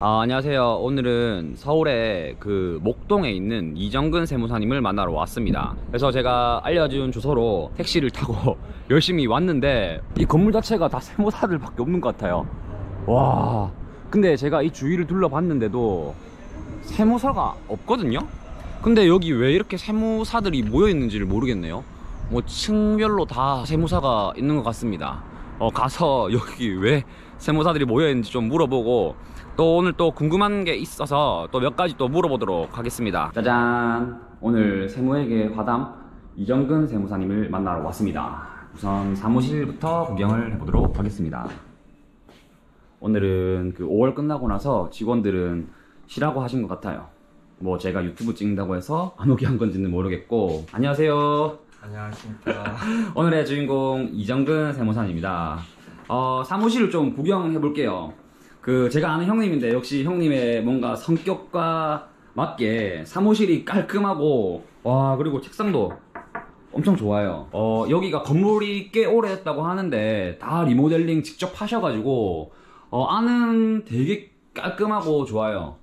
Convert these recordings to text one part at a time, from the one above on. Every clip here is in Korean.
안녕하세요. 오늘은 서울의 그 목동에 있는 이정근 세무사님을 만나러 왔습니다. 그래서 제가 알려준 주소로 택시를 타고 열심히 왔는데 이 건물 자체가 다 세무사들밖에 없는 것 같아요. 와, 근데 제가 이 주위를 둘러봤는데도 세무사가 없거든요. 근데 여기 왜 이렇게 세무사들이 모여 있는지를 모르겠네요. 뭐 층별로 다 세무사가 있는 것 같습니다. 가서 여기 왜 세무사들이 모여 있는지 좀 물어보고, 또 오늘 또 궁금한 게 있어서 또 몇 가지 또 물어보도록 하겠습니다. 짜잔! 오늘 세무회계 화담 이정근 세무사님을 만나러 왔습니다. 우선 사무실부터 구경을 해보도록 하겠습니다. 오늘은 그 5월 끝나고 나서 직원들은 쉬라고 하신 것 같아요. 뭐 제가 유튜브 찍는다고 해서 안 오게 한 건지는 모르겠고. 안녕하세요. 안녕하십니까. 오늘의 주인공 이정근 세무사님입니다. 사무실을 좀 구경해 볼게요. 제가 아는 형님인데 역시 형님의 뭔가 성격과 맞게 사무실이 깔끔하고, 와, 그리고 책상도 엄청 좋아요. 여기가 건물이 꽤 오래됐다고 하는데 다 리모델링 직접 하셔가지고 안은 되게 깔끔하고 좋아요.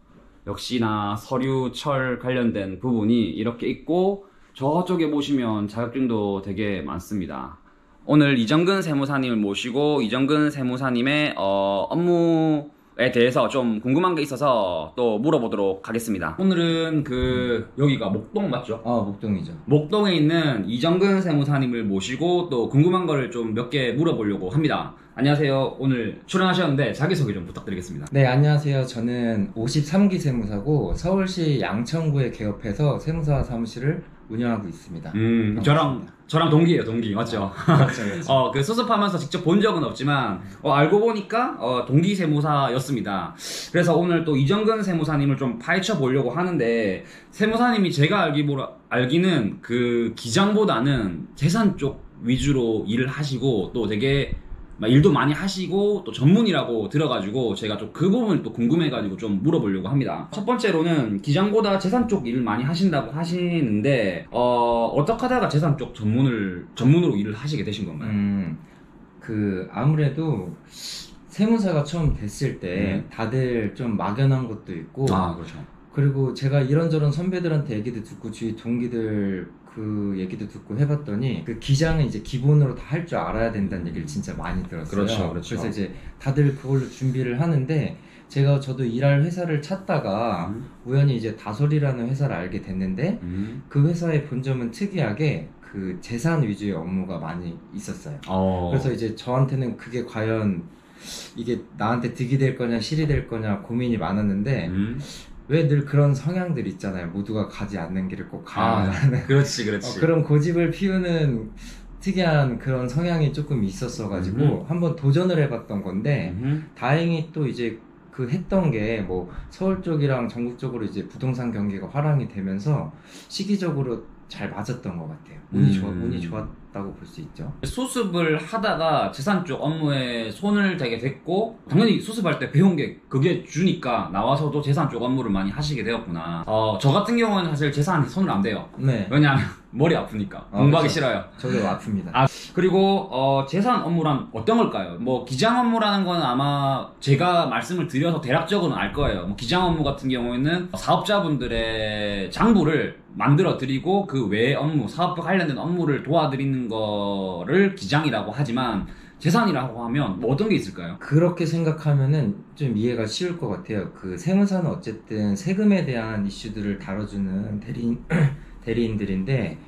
역시나 서류, 철 관련된 부분이 이렇게 있고, 저쪽에 보시면 자격증도 되게 많습니다. 오늘 이정근 세무사님을 모시고 이정근 세무사님의 업무에 대해서 좀 궁금한 게 있어서 또 물어보도록 하겠습니다. 오늘은 여기가 목동 맞죠? 목동이죠. 목동에 있는 이정근 세무사님을 모시고 또 궁금한 거를 좀 몇 개 물어보려고 합니다. 안녕하세요. 오늘 출연하셨는데 자기소개 좀 부탁드리겠습니다. 네, 안녕하세요. 저는 53기 세무사고 서울시 양천구에 개업해서 세무사 사무실을 운영하고 있습니다. 저랑 동기예요, 동기. 맞죠? 그렇죠. 그 수습하면서 직접 본 적은 없지만, 알고 보니까, 동기 세무사였습니다. 그래서 오늘 또 이정근 세무사님을 좀 파헤쳐 보려고 하는데, 세무사님이 제가 알기는 그 기장보다는 재산 쪽 위주로 일을 하시고, 또 되게 일도 많이 하시고 또 전문이라고 들어가지고 제가 좀 그 부분을 또 궁금해가지고 좀 물어보려고 합니다. 첫 번째로는 기장보다 재산 쪽 일을 많이 하신다고 하시는데 어떻게 하다가 재산 쪽 전문으로 일을 하시게 되신 건가요? 아무래도 세무사가 처음 됐을 때 다들 좀 막연한 것도 있고, 그렇죠. 그리고 제가 이런저런 선배들한테 얘기도 듣고 주위 동기들 그 얘기도 듣고 해봤더니 그 기장은 이제 기본으로 다 할 줄 알아야 된다는 얘기를 진짜 많이 들었어요. 그렇죠. 그래서 이제 다들 그걸로 준비를 하는데, 저도 일할 회사를 찾다가 우연히 이제 다솔이라는 회사를 알게 됐는데 그 회사의 본점은 특이하게 그 재산 위주의 업무가 많이 있었어요. 그래서 이제 저한테는 그게 과연 이게 나한테 득이 될 거냐 실이 될 거냐 고민이 많았는데, 왜 늘 그런 성향들 있잖아요. 모두가 가지 않는 길을 꼭 가야 하는. 그렇지. 그런 고집을 피우는 특이한 그런 성향이 조금 있었어가지고 한번 도전을 해봤던 건데, 다행히 또 이제 그 했던 게 뭐 서울 쪽이랑 전국 쪽으로 이제 부동산 경기가 화랑이 되면서 시기적으로 잘 맞았던 것 같아요. 운이 좋았다고 볼 수 있죠. 수습을 하다가 재산 쪽 업무에 손을 대게 됐고, 당연히 수습할 때 배운 게 그게 주니까 나와서도 재산 쪽 업무를 많이 하시게 되었구나. 저 같은 경우는 사실 재산에 손을 안 대요. 네. 왜냐하면 머리 아프니까. 공부하기 그렇죠. 싫어요. 저도 아픕니다. 그리고 재산 업무란 어떤 걸까요? 뭐 기장 업무라는 거는 아마 제가 말씀을 드려서 대략적으로는 알 거예요. 뭐 기장 업무 같은 경우에는 사업자분들의 장부를 만들어 드리고 그 외의 업무, 사업과 관련된 업무를 도와드리는 거를 기장이라고 하지만, 재산이라고 하면 뭐 어떤 게 있을까요? 그렇게 생각하면은 좀 이해가 쉬울 것 같아요. 그 세무사는 어쨌든 세금에 대한 이슈들을 다뤄주는 대리인들인데,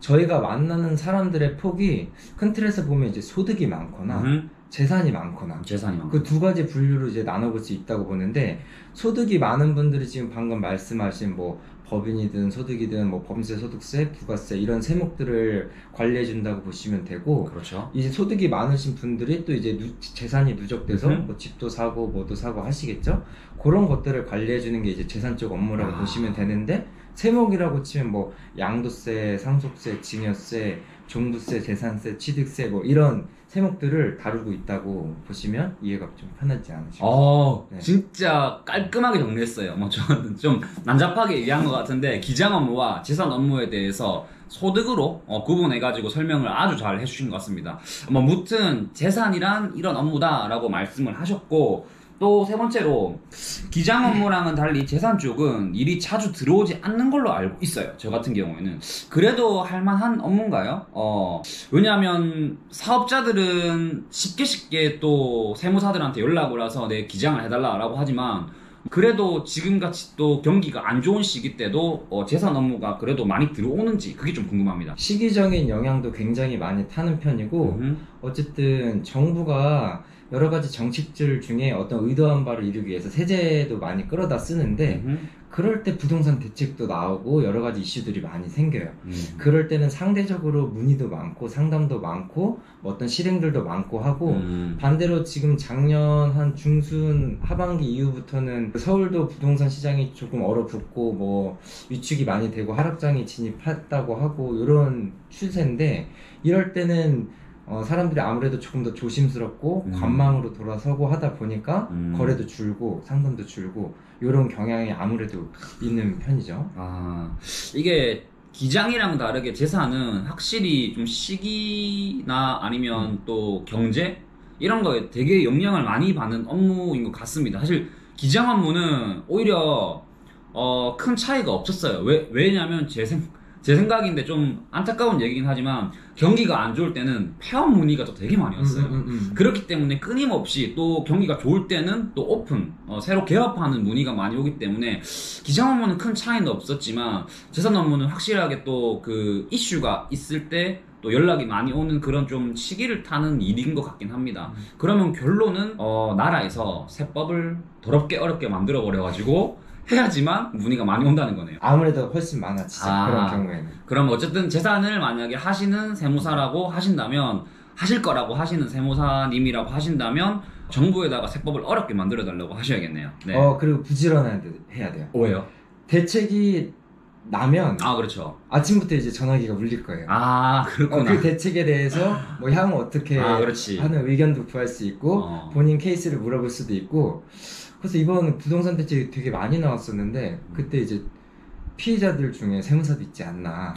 저희가 만나는 사람들의 폭이 큰 틀에서 보면 이제 소득이 많거나 재산이 많거나 그 두 가지 분류로 이제 나눠볼 수 있다고 보는데, 소득이 많은 분들이 지금 방금 말씀하신 뭐 법인이든 소득이든 뭐 범세, 소득세, 부가세 이런 세목들을 관리해 준다고 보시면 되고, 그렇죠. 이제 소득이 많으신 분들이 또 이제 재산이 누적돼서 뭐 집도 사고 뭐도 사고 하시겠죠. 그런 것들을 관리해 주는 게 이제 재산 쪽 업무라고 보시면 되는데, 세목이라고 치면 뭐 양도세, 상속세, 증여세, 종부세, 재산세, 취득세 뭐 이런 세목들을 다루고 있다고 보시면 이해가 좀 편하지 않으실까요? 네. 진짜 깔끔하게 정리했어요. 뭐 저는 좀 난잡하게 얘기한 것 같은데, 기장 업무와 재산 업무에 대해서 소득으로 구분해가지고 설명을 아주 잘 해주신 것 같습니다. 뭐 무튼 재산이란 이런 업무다라고 말씀을 하셨고, 또 세 번째로 기장 업무랑은 달리 재산 쪽은 일이 자주 들어오지 않는 걸로 알고 있어요. 저 같은 경우에는. 그래도 할만한 업무인가요? 왜냐하면 사업자들은 쉽게 또 세무사들한테 연락을 와서 내 기장을 해달라고 하지만 그래도 지금같이 또 경기가 안 좋은 시기 때도 재산 업무가 그래도 많이 들어오는지 그게 좀 궁금합니다. 시기적인 영향도 굉장히 많이 타는 편이고 어쨌든 정부가 여러 가지 정책들 중에 어떤 의도한 바를 이루기 위해서 세제도 많이 끌어다 쓰는데 그럴 때 부동산 대책도 나오고 여러 가지 이슈들이 많이 생겨요. 그럴 때는 상대적으로 문의도 많고 상담도 많고 어떤 실행들도 많고 하고 반대로 지금 작년 한 중순 하반기 이후부터는 서울도 부동산 시장이 조금 얼어붙고 뭐 위축이 많이 되고 하락장이 진입했다고 하고 이런 추세인데 이럴 때는 사람들이 아무래도 조금 더 조심스럽고 관망으로 돌아서고 하다 보니까 거래도 줄고 상담도 줄고 이런 경향이 아무래도 있는 편이죠. 이게 기장이랑 다르게 재산은 확실히 좀 시기나 아니면 또 경제 이런 거에 되게 영향을 많이 받는 업무인 것 같습니다. 사실 기장 업무는 오히려 큰 차이가 없었어요. 왜냐면 제 생각인데 좀 안타까운 얘기긴 하지만 경기가 안 좋을 때는 폐업 문의가 또 되게 많이 왔어요. 그렇기 때문에 끊임없이 또 경기가 좋을 때는 또 오픈, 새로 개업하는 문의가 많이 오기 때문에 기장 업무는 큰 차이는 없었지만 재산 업무는 확실하게 또 그 이슈가 있을 때 또 연락이 많이 오는 그런 좀 시기를 타는 일인 것 같긴 합니다. 그러면 결론은 나라에서 세법을 더럽게 어렵게 만들어 버려가지고 해야지만 문의가 많이 온다는 거네요. 아무래도 훨씬 많아지죠. 그런 경우에는. 그럼 어쨌든 재산을 만약에 하시는 세무사라고 하신다면 하실 거라고 하시는 세무사님이라고 하신다면 정부에다가 세법을 어렵게 만들어 달라고 하셔야겠네요. 네. 그리고 부지런해야 돼요. 왜요? 대책이 나면 그렇죠. 아침부터 이제 전화기가 울릴 거예요. 그렇구나. 그 대책에 대해서 뭐 향후 어떻게 그렇지. 하는 의견도 구할 수 있고 본인 케이스를 물어볼 수도 있고 그래서 이번 부동산 대책이 되게 많이 나왔었는데 그때 이제 피해자들 중에 세무사도 있지 않나.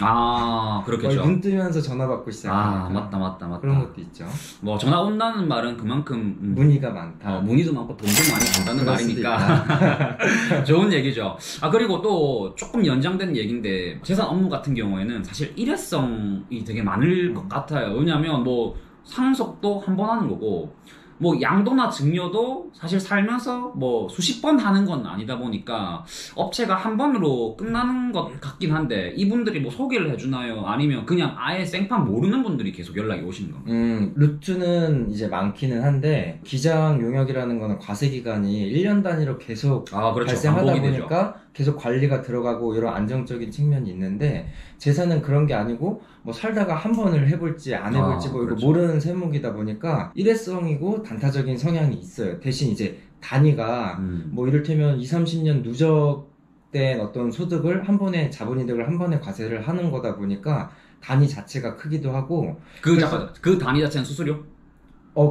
그렇겠죠. 눈 뜨면서 전화 받고 시작하니까. 맞다. 그런 것도 있죠. 뭐 전화 온다는 말은 그만큼 문의가 많다. 문의도 많고 돈도 많이 번다는 말이니까 좋은 얘기죠. 그리고 또 조금 연장된 얘기인데 재산 업무 같은 경우에는 사실 일회성이 되게 많을 것 같아요. 왜냐하면 뭐 상속도 한 번 하는 거고 뭐 양도나 증여도 사실 살면서 뭐 수십 번 하는 건 아니다 보니까 업체가 한 번으로 끝나는 것 같긴 한데 이분들이 뭐 소개를 해주나요? 아니면 그냥 아예 생판 모르는 분들이 계속 연락이 오시는 건가요? 루트는 이제 많기는 한데 기장 용역이라는 거는 과세기간이 1년 단위로 계속 그렇죠. 발생하다 보니까 계속 관리가 들어가고 이런 안정적인 측면이 있는데 재산은 그런 게 아니고 뭐 살다가 한 번을 해볼지 안 해볼지 뭐 이거 그렇죠. 모르는 세목이다 보니까 일회성이고 단타적인 성향이 있어요. 대신 이제 단위가 뭐 이를테면 20-30년 누적된 어떤 소득을 한 번에 자본이득을 한 번에 과세를 하는 거다 보니까 단위 자체가 크기도 하고 그 단위 자체는 수수료?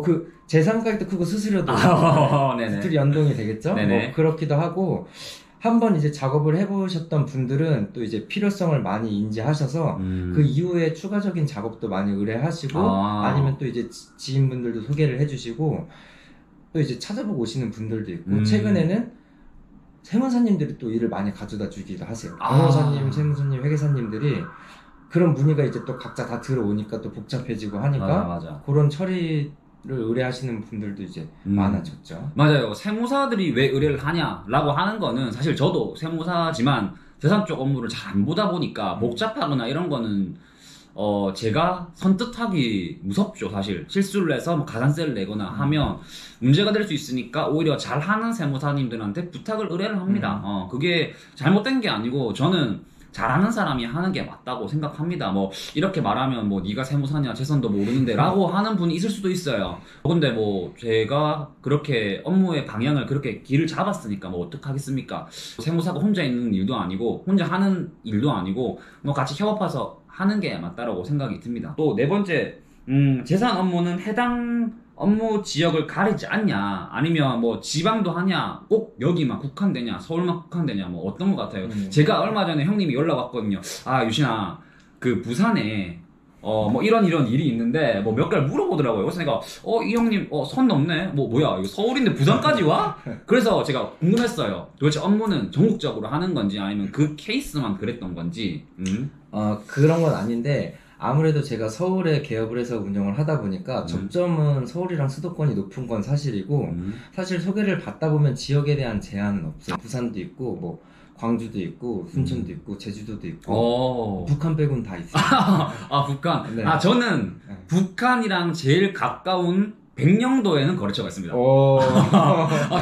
그 재산가액도 크고 수수료도 네네. 둘이 연동이 되겠죠? 네네. 뭐 그렇기도 하고 한번 이제 작업을 해보셨던 분들은 또 이제 필요성을 많이 인지하셔서 그 이후에 추가적인 작업도 많이 의뢰하시고 아니면 또 이제 지인분들도 소개를 해주시고 또 이제 찾아보고 오시는 분들도 있고 최근에는 세무사님들이 또 일을 많이 가져다 주기도 하세요. 변호사님, 세무사님, 회계사님들이 그런 문의가 이제 또 각자 다 들어오니까 또 복잡해지고 하니까 맞아. 그런 처리를 의뢰하시는 분들도 이제 많아졌죠. 맞아요. 세무사들이 왜 의뢰를 하냐라고 하는 거는 사실 저도 세무사지만 재산 쪽 업무를 잘 안 보다 보니까 복잡하거나 이런 거는 제가 선뜻하기 무섭죠. 사실 실수를 해서 뭐 가산세를 내거나 하면 문제가 될 수 있으니까 오히려 잘하는 세무사님들한테 부탁을 의뢰를 합니다. 그게 잘못된 게 아니고 저는 잘하는 사람이 하는 게 맞다고 생각합니다. 뭐 이렇게 말하면 뭐 네가 세무사냐 재산도 모르는데 라고 하는 분이 있을 수도 있어요. 근데 뭐 제가 그렇게 업무의 방향을 그렇게 길을 잡았으니까 뭐 어떡하겠습니까. 세무사가 혼자 있는 일도 아니고 혼자 하는 일도 아니고 뭐 같이 협업해서 하는 게 맞다라고 생각이 듭니다. 또 네 번째 재산 업무는 해당 업무 지역을 가리지 않냐 아니면 뭐 지방도 하냐 꼭 여기만 국한되냐 서울만 국한되냐 뭐 어떤 것 같아요. 제가 얼마 전에 형님이 연락 왔거든요. 유신아 그 부산에 뭐 이런 일이 있는데 뭐 몇 개를 물어보더라고요. 그래서 내가 이 형님 선 넘네. 뭐야 이거 서울인데 부산까지 와? 그래서 제가 궁금했어요. 도대체 업무는 전국적으로 하는 건지 아니면 그 케이스만 그랬던 건지. 그런 건 아닌데 아무래도 제가 서울에 개업을 해서 운영을 하다 보니까 접점은 서울이랑 수도권이 높은 건 사실이고 사실 소개를 받다 보면 지역에 대한 제한은 없어요. 부산도 있고 뭐 광주도 있고 순천도 있고 제주도도 있고 북한 빼고는 다 있어요. 아 북한. 네. 저는 네. 북한이랑 제일 가까운 백령도에는 거래처가 있습니다.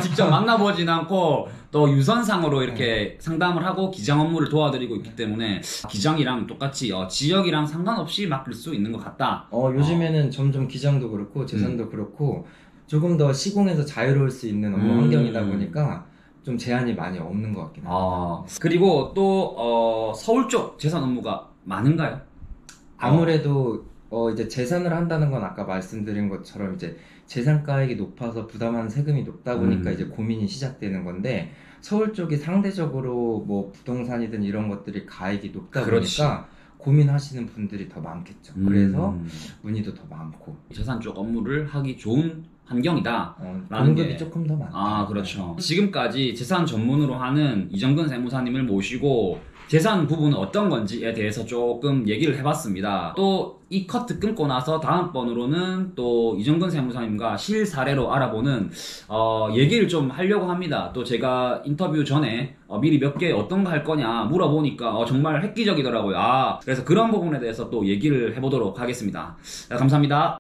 직접 만나보진 않고 또 유선상으로 이렇게 상담을 하고 기장 업무를 도와드리고 있기 때문에 기장이랑 똑같이 지역이랑 상관없이 맡길 수 있는 것 같다. 요즘에는 점점 기장도 그렇고 재산도 그렇고 조금 더 시공에서 자유로울 수 있는 업무 환경이다 보니까 좀 제한이 많이 없는 것 같긴 합니다. 그리고 또 서울 쪽 재산 업무가 많은가요? 아무래도 이제 재산을 한다는 건 아까 말씀드린 것처럼 이제 재산가액이 높아서 부담하는 세금이 높다 보니까 이제 고민이 시작되는 건데 서울 쪽이 상대적으로 뭐 부동산이든 이런 것들이 가액이 높다 보니까 고민하시는 분들이 더 많겠죠. 그래서 문의도 더 많고 재산 쪽 업무를 하기 좋은 환경이다. 공급이 조금 더 많다. 그렇죠. 지금까지 재산 전문으로 하는 이정근 세무사님을 모시고 재산 부분은 어떤 건지에 대해서 조금 얘기를 해봤습니다. 또 이 커트 끊고 나서 다음번으로는 또 이정근 세무사님과 실사례로 알아보는 얘기를 좀 하려고 합니다. 또 제가 인터뷰 전에 미리 몇 개 어떤 거 할 거냐 물어보니까 정말 획기적이더라고요. 그래서 그런 부분에 대해서 또 얘기를 해보도록 하겠습니다. 감사합니다.